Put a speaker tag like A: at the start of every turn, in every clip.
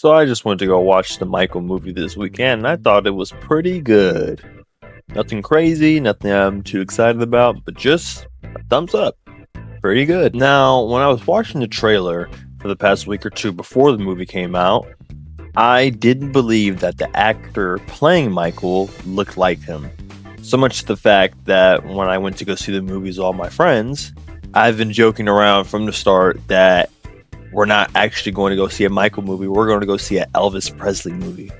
A: So I just went to go watch the Michael movie this weekend, and I thought it was pretty good. Nothing crazy, nothing I'm too excited about, but just a thumbs up. Pretty good. Now, when I was watching the trailer for the past week or two before the movie came out, I didn't believe that the actor playing Michael looked like him. So much to the fact that when I went to go see the movies with all my friends, I've been joking around from the start that we're not actually going to go see a Michael movie. We're going to go see an Elvis Presley movie.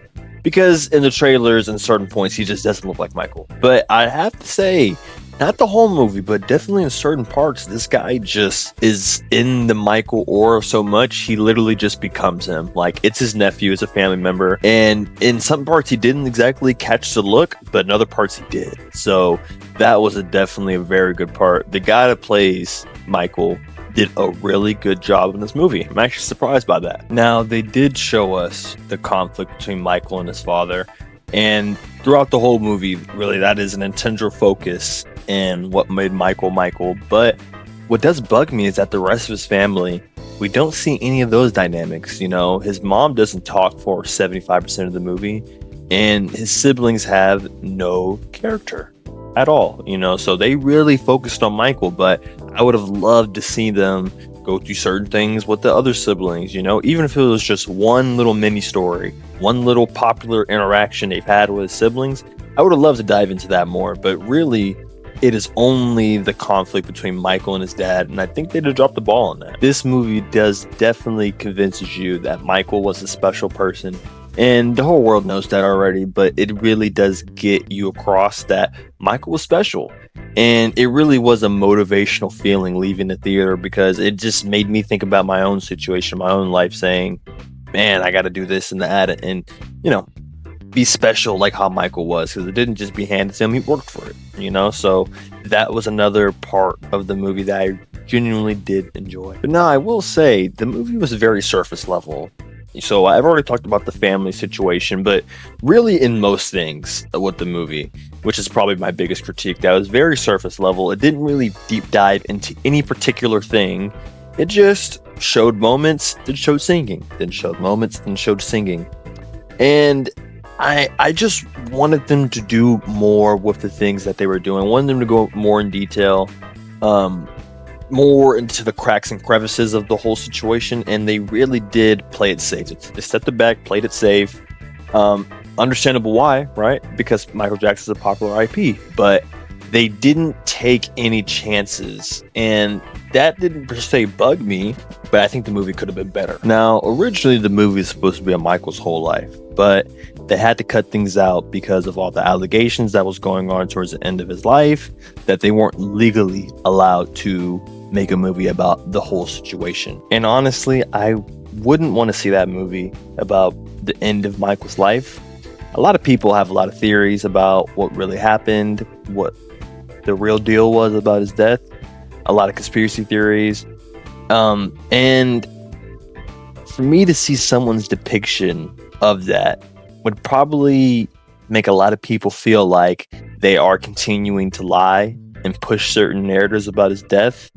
A: Because in the trailers and certain points, he just doesn't look like Michael. But I have to say, not the whole movie, but definitely in certain parts, this guy just is in the Michael aura so much, he literally just becomes him. Like, it's his nephew, it's a family member. And in some parts, he didn't exactly catch the look, but in other parts, he did. So that was definitely a very good part. The guy that plays Michael did a really good job in this movie. I'm actually surprised by that. Now, they did show us the conflict between Michael and his father, and throughout the whole movie, really, that is an intentional focus in what made Michael Michael. But what does bug me is that the rest of his family, we don't see any of those dynamics. You know, his mom doesn't talk for 75% of the movie, and his siblings have no character at all, you know, so they really focused on Michael. But I would have loved to see them go through certain things with the other siblings, you know, even if it was just one little mini story, one little popular interaction they've had with his siblings. I would have loved to dive into that more, but really it is only the conflict between Michael and his dad, and I think they did drop the ball on that. This movie does definitely convinces you that Michael was a special person, and the whole world knows that already, but it really does get you across that Michael was special. And it really was a motivational feeling leaving the theater, because it just made me think about my own situation, my own life, saying, man, I got to do this and that, and, you know, be special like how Michael was, because it didn't just be handed to him, he worked for it, you know. So that was another part of the movie that I genuinely did enjoy. But now I will say the movie was very surface level. So I've already talked about the family situation, but really in most things with the movie, which is probably my biggest critique, that was very surface level. It didn't really deep dive into any particular thing. It just showed moments, then showed singing, then showed moments, then showed singing. And I just wanted them to do more with the things that they were doing. I wanted them to go more in detail, more into the cracks and crevices of the whole situation, and they really did play it safe. They stepped it back, played it safe. Understandable why, right? Because Michael Jackson's a popular IP, but they didn't take any chances, and that didn't per se bug me, but I think the movie could have been better. Now, originally the movie is supposed to be on Michael's whole life, but they had to cut things out because of all the allegations that was going on towards the end of his life, that they weren't legally allowed to make a movie about the whole situation. And honestly, I wouldn't want to see that movie about the end of Michael's life. A lot of people have a lot of theories about what really happened, what the real deal was about his death, a lot of conspiracy theories. And for me to see someone's depiction of that would probably make a lot of people feel like they are continuing to lie and push certain narratives about his death.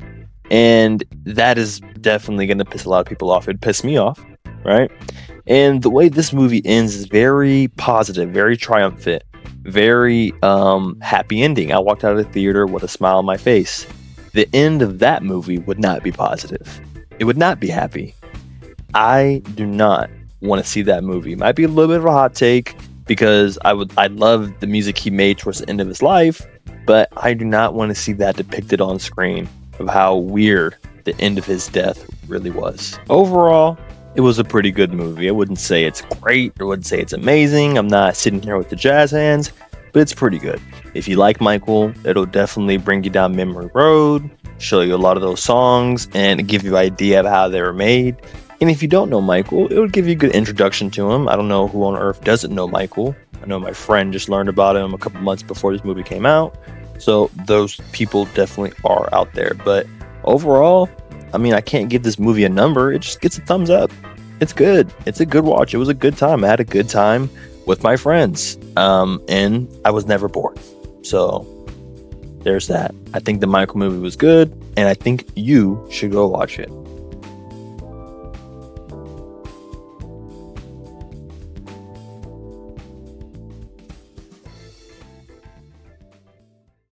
A: And that is definitely going to piss a lot of people off. It pissed me off, right? And the way this movie ends is very positive, very triumphant, very happy ending. I walked out of the theater with a smile on my face. The end of that movie would not be positive. It would not be happy. I do not want to see that movie. It might be a little bit of a hot take, because I love the music he made towards the end of his life, but I do not want to see that depicted on screen, of how weird the end of his death really was. Overall, it was a pretty good movie. I wouldn't say it's great, or wouldn't say it's amazing. I'm not sitting here with the jazz hands, but it's pretty good. If you like Michael, it'll definitely bring you down memory road, show you a lot of those songs, and give you an idea of how they were made. And if you don't know Michael, it would give you a good introduction to him. I don't know who on earth doesn't know Michael. I know my friend just learned about him a couple months before this movie came out. So those people definitely are out there. But overall, I mean, I can't give this movie a number. It just gets a thumbs up. It's good. It's a good watch. It was a good time. I had a good time with my friends. And I was never bored. So there's that. I think the Michael movie was good, and I think you should go watch it.